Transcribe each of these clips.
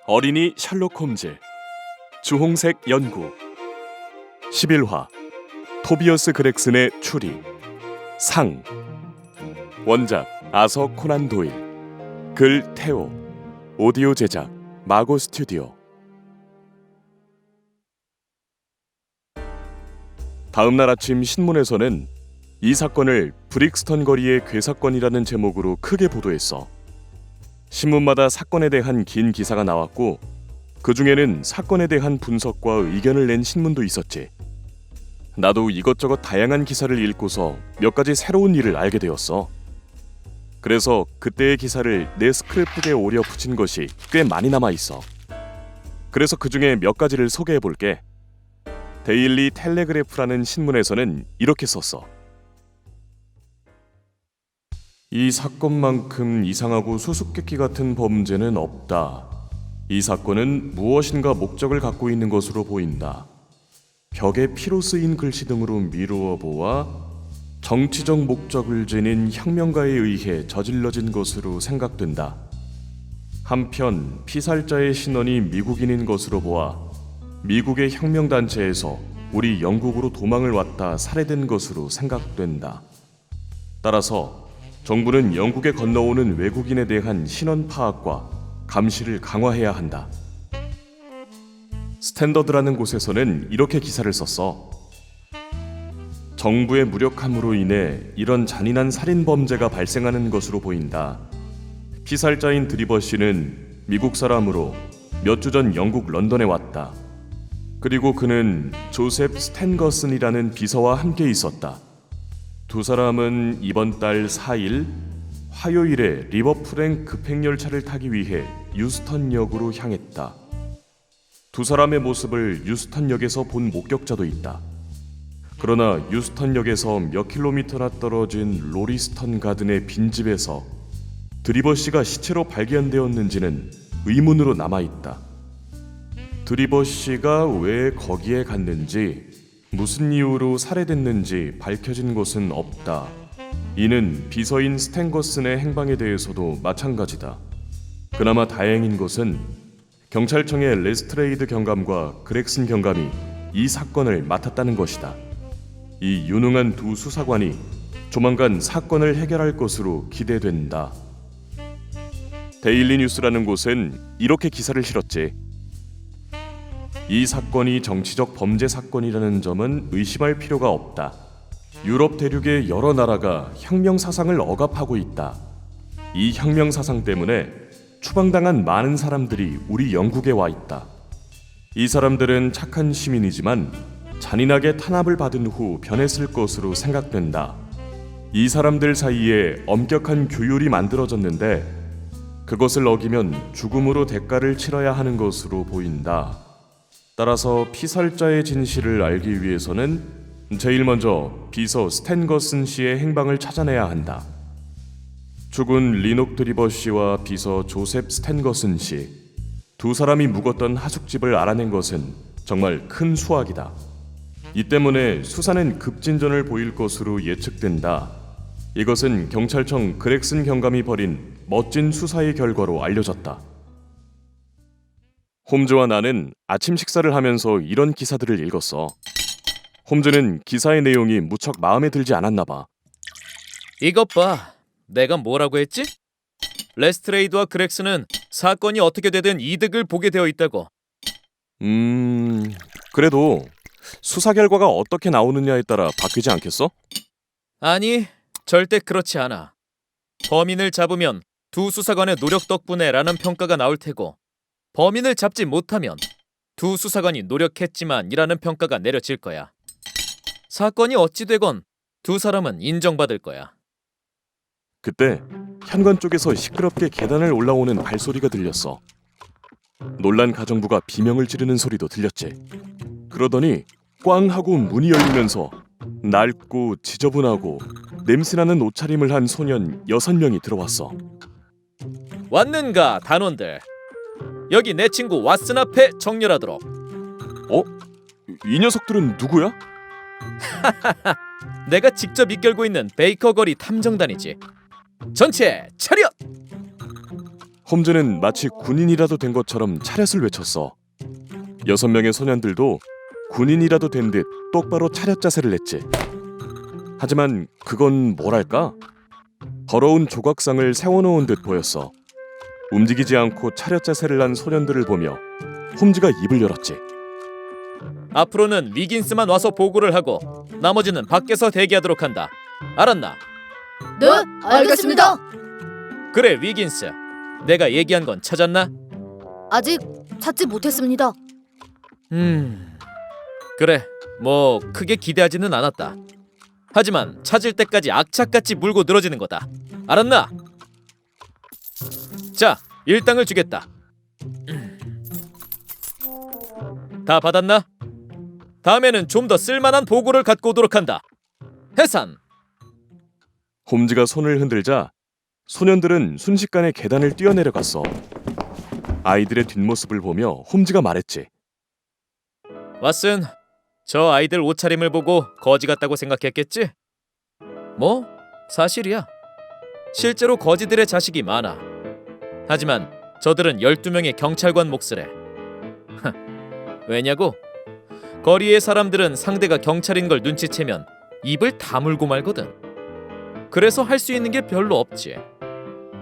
어린이 셜록 홈즈 주홍색 연구 11화 토비어스 그렉슨의 추리 상 원작 아서 코난 도일 글 태오 오디오 제작 마고 스튜디오. 다음날 아침 신문에서는 이 사건을 브릭스턴 거리의 괴사건이라는 제목으로 크게 보도했어. 신문마다 사건에 대한 긴 기사가 나왔고 그 중에는 사건에 대한 분석과 의견을 낸 신문도 있었지. 나도 이것저것 다양한 기사를 읽고서 몇 가지 새로운 일을 알게 되었어. 그래서 그때의 기사를 내 스크랩북에 오려 붙인 것이 꽤 많이 남아 있어. 그래서 그 중에 몇 가지를 소개해 볼게. 데일리 텔레그래프라는 신문에서는 이렇게 썼어. 이 사건만큼 이상하고 수수께끼 같은 범죄는 없다. 이 사건은 무엇인가 목적을 갖고 있는 것으로 보인다. 벽에 피로 쓰인 글씨 등으로 미루어 보아 정치적 목적을 지닌 혁명가에 의해 저질러진 것으로 생각된다. 한편 피살자의 신원이 미국인인 것으로 보아 미국의 혁명단체에서 우리 영국으로 도망을 왔다 살해된 것으로 생각된다. 따라서 정부는 영국에 건너오는 외국인에 대한 신원 파악과 감시를 강화해야 한다. 스탠더드라는 곳에서는 이렇게 기사를 썼어. 정부의 무력함으로 인해 이런 잔인한 살인 범죄가 발생하는 것으로 보인다. 피살자인 드리버 씨는 미국 사람으로 몇 주 전 영국 런던에 왔다. 그리고 그는 조셉 스탠거슨이라는 비서와 함께 있었다. 두 사람은 이번 달 4일 화요일에 리버풀행 급행열차를 타기 위해 유스턴역으로 향했다. 두 사람의 모습을 유스턴역에서 본 목격자도 있다. 그러나 유스턴역에서 몇 킬로미터나 떨어진 로리스턴 가든의 빈집에서 드리버 씨가 시체로 발견되었는지는 의문으로 남아있다. 드리버 씨가 왜 거기에 갔는지 무슨 이유로 살해됐는지 밝혀진 것은 없다. 이는 비서인 스탠거슨의 행방에 대해서도 마찬가지다. 그나마 다행인 것은 경찰청의 레스트레이드 경감과 그렉슨 경감이 이 사건을 맡았다는 것이다. 이 유능한 두 수사관이 조만간 사건을 해결할 것으로 기대된다. 데일리 뉴스라는 곳은 이렇게 기사를 실었지. 이 사건이 정치적 범죄 사건이라는 점은 의심할 필요가 없다. 유럽 대륙의 여러 나라가 혁명 사상을 억압하고 있다. 이 혁명 사상 때문에 추방당한 많은 사람들이 우리 영국에 와 있다. 이 사람들은 착한 시민이지만 잔인하게 탄압을 받은 후 변했을 것으로 생각된다. 이 사람들 사이에 엄격한 규율이 만들어졌는데 그것을 어기면 죽음으로 대가를 치러야 하는 것으로 보인다. 따라서 피살자의 진실을 알기 위해서는 제일 먼저 비서 스탠거슨 씨의 행방을 찾아내야 한다. 죽은 리녹 드리버 씨와 비서 조셉 스탠거슨 씨, 두 사람이 묵었던 하숙집을 알아낸 것은 정말 큰 수확이다. 이 때문에 수사는 급진전을 보일 것으로 예측된다. 이것은 경찰청 그렉슨 경감이 벌인 멋진 수사의 결과로 알려졌다. 홈즈와 나는 아침 식사를 하면서 이런 기사들을 읽었어. 홈즈는 기사의 내용이 무척 마음에 들지 않았나 봐. 이것 봐. 내가 뭐라고 했지? 레스트레이드와 그렉스는 사건이 어떻게 되든 이득을 보게 되어 있다고. 그래도 수사 결과가 어떻게 나오느냐에 따라 바뀌지 않겠어? 아니, 절대 그렇지 않아. 범인을 잡으면 두 수사관의 노력 덕분에 라는 평가가 나올 테고 범인을 잡지 못하면 두 수사관이 노력했지만 이라는 평가가 내려질 거야. 사건이 어찌 되건 두 사람은 인정받을 거야. 그때 현관 쪽에서 시끄럽게 계단을 올라오는 발소리가 들렸어. 놀란 가정부가 비명을 지르는 소리도 들렸지. 그러더니 꽝 하고 문이 열리면서 낡고 지저분하고 냄새나는 옷차림을 한 소년 6명이 들어왔어. 왔는가 단원들. 여기 내 친구 왓슨 앞에 정렬하도록. 이 녀석들은 누구야? 내가 직접 이끌고 있는 베이커 거리 탐정단이지. 전체 차렷! 홈즈는 마치 군인이라도 된 것처럼 차렷을 외쳤어. 6명의 소년들도 군인이라도 된 듯 똑바로 차렷 자세를 냈지. 하지만 그건 뭐랄까? 더러운 조각상을 세워놓은 듯 보였어. 움직이지 않고 차렷 자세를 한 소년들을 보며 홈즈가 입을 열었지. 앞으로는 위긴스만 와서 보고를 하고 나머지는 밖에서 대기하도록 한다. 알았나? 네, 알겠습니다. 그래, 위긴스. 내가 얘기한 건 찾았나? 아직 찾지 못했습니다. 그래, 뭐 크게 기대하지는 않았다. 하지만 찾을 때까지 악착같이 물고 늘어지는 거다. 알았나? 자, 일당을 주겠다. 다 받았나? 다음에는 좀 더 쓸만한 보고를 갖고 오도록 한다. 해산. 홈즈가 손을 흔들자 소년들은 순식간에 계단을 뛰어내려갔어. 아이들의 뒷모습을 보며 홈즈가 말했지. 왓슨, 저 아이들 옷차림을 보고 거지 같다고 생각했겠지? 뭐, 사실이야. 실제로 거지들의 자식이 많아. 하지만 저들은 12명의 경찰관 몫을 해. 왜냐고? 거리의 사람들은 상대가 경찰인 걸 눈치채면 입을 다물고 말거든. 그래서 할 수 있는 게 별로 없지.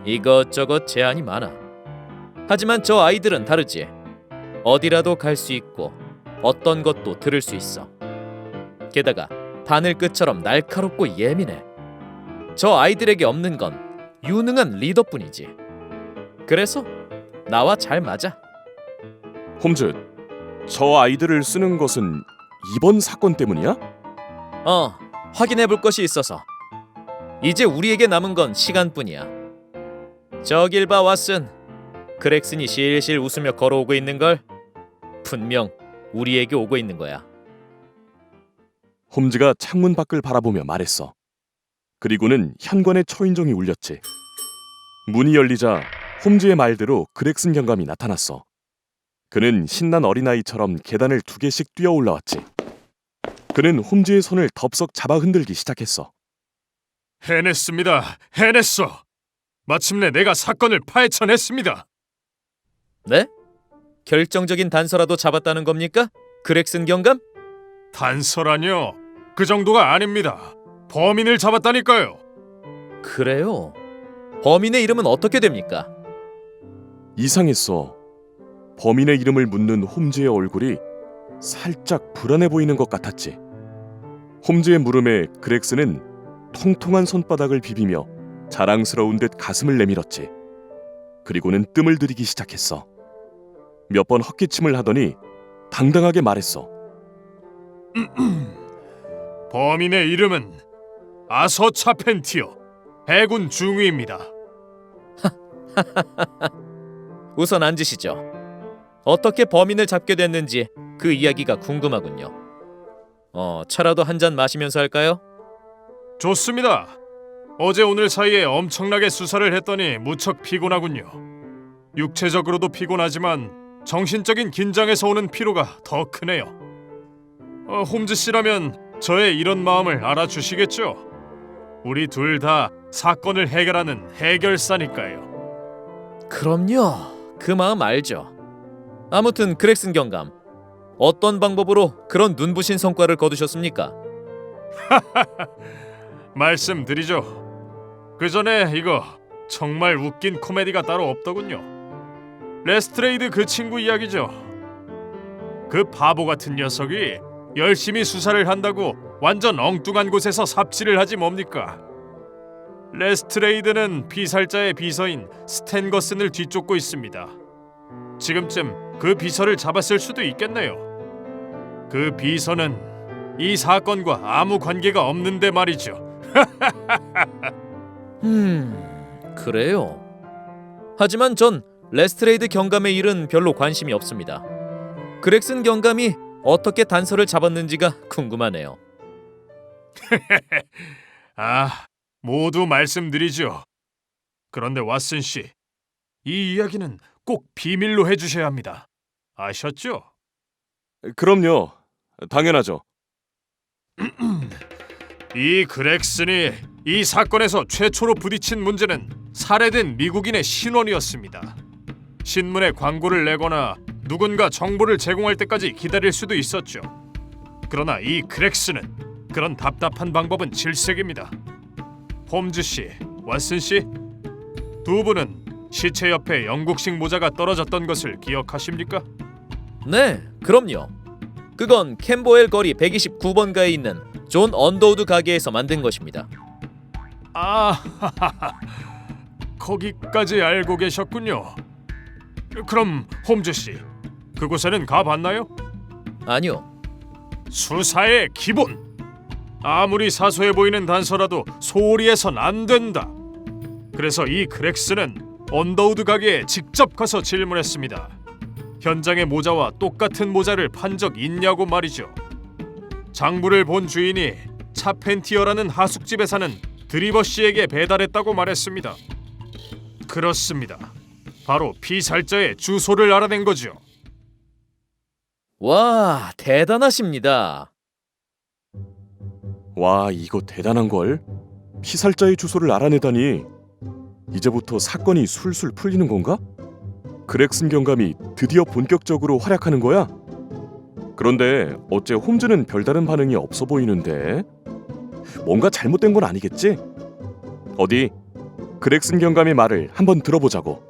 이것저것 제한이 많아. 하지만 저 아이들은 다르지. 어디라도 갈 수 있고 어떤 것도 들을 수 있어. 게다가 바늘 끝처럼 날카롭고 예민해. 저 아이들에게 없는 건 유능한 리더뿐이지. 그래서 나와 잘 맞아. 홈즈, 저 아이들을 쓰는 것은 이번 사건 때문이야? 확인해 볼 것이 있어서. 이제 우리에게 남은 건 시간뿐이야. 저길 봐, 왓슨. 그렉슨이 실실 웃으며 걸어오고 있는 걸. 분명 우리에게 오고 있는 거야. 홈즈가 창문 밖을 바라보며 말했어. 그리고는 현관의 초인종이 울렸지. 문이 열리자 홈즈의 말대로 그렉슨 경감이 나타났어. 그는 신난 어린아이처럼 계단을 2개씩 뛰어 올라왔지. 그는 홈즈의 손을 덥석 잡아 흔들기 시작했어. 해냈습니다. 해냈어. 마침내 내가 사건을 파헤쳐냈습니다. 네? 결정적인 단서라도 잡았다는 겁니까? 그렉슨 경감? 단서라뇨. 그 정도가 아닙니다. 범인을 잡았다니까요. 그래요? 범인의 이름은 어떻게 됩니까? 이상했어. 범인의 이름을 묻는 홈즈의 얼굴이 살짝 불안해 보이는 것 같았지. 홈즈의 물음에 그렉슨은 통통한 손바닥을 비비며 자랑스러운 듯 가슴을 내밀었지. 그리고는 뜸을 들이기 시작했어. 몇 번 헛기침을 하더니 당당하게 말했어. 범인의 이름은 아서 차펜티어, 해군 중위입니다. 우선 앉으시죠. 어떻게 범인을 잡게 됐는지 그 이야기가 궁금하군요. 차라도 한 잔 마시면서 할까요? 좋습니다. 어제 오늘 사이에 엄청나게 수사를 했더니 무척 피곤하군요. 육체적으로도 피곤하지만 정신적인 긴장에서 오는 피로가 더 크네요. 홈즈 씨라면 저의 이런 마음을 알아주시겠죠? 우리 둘 다 사건을 해결하는 해결사니까요. 그럼요. 그 마음 알죠. 아무튼 그렉슨 경감, 어떤 방법으로 그런 눈부신 성과를 거두셨습니까? 말씀드리죠. 그 전에 이거 정말 웃긴 코미디가 따로 없더군요. 레스트레이드 그 친구 이야기죠. 그 바보 같은 녀석이 열심히 수사를 한다고 완전 엉뚱한 곳에서 삽질을 하지 뭡니까? 레스트레이드는 피살자의 비서인 스탠거슨을 뒤쫓고 있습니다. 지금쯤 그 비서를 잡았을 수도 있겠네요. 그 비서는 이 사건과 아무 관계가 없는데 말이죠. 그래요. 하지만 전 레스트레이드 경감의 일은 별로 관심이 없습니다. 그렉슨 경감이 어떻게 단서를 잡았는지가 궁금하네요. 모두 말씀드리죠. 그런데 왓슨 씨, 이 이야기는 꼭 비밀로 해주셔야 합니다. 아셨죠? 그럼요. 당연하죠. 이 그렉슨이 이 사건에서 최초로 부딪힌 문제는 살해된 미국인의 신원이었습니다. 신문에 광고를 내거나 누군가 정보를 제공할 때까지 기다릴 수도 있었죠. 그러나 이 그렉스는 그런 답답한 방법은 질색입니다. 홈즈 씨, 왓슨 씨, 두 분은 시체 옆에 영국식 모자가 떨어졌던 것을 기억하십니까? 네, 그럼요. 그건 캠보엘 거리 129번가에 있는 존 언더우드 가게에서 만든 것입니다. 아, 거기까지 알고 계셨군요. 그럼 홈즈 씨, 그곳에는 가봤나요? 아니요. 수사의 기본. 아무리 사소해 보이는 단서라도 소홀히 해선 안 된다. 그래서 이 그렉스는 언더우드 가게에 직접 가서 질문했습니다. 현장의 모자와 똑같은 모자를 판 적 있냐고 말이죠. 장부를 본 주인이 차펜티어라는 하숙집에 사는 드리버 씨에게 배달했다고 말했습니다. 그렇습니다. 바로 피살자의 주소를 알아낸 거죠. 와, 대단하십니다. 와, 이거 대단한 걸. 피살자의 주소를 알아내다니. 이제부터 사건이 술술 풀리는 건가? 그렉슨 경감이 드디어 본격적으로 활약하는 거야? 그런데 어째 홈즈는 별다른 반응이 없어 보이는데? 뭔가 잘못된 건 아니겠지? 어디 그렉슨 경감의 말을 한번 들어보자고.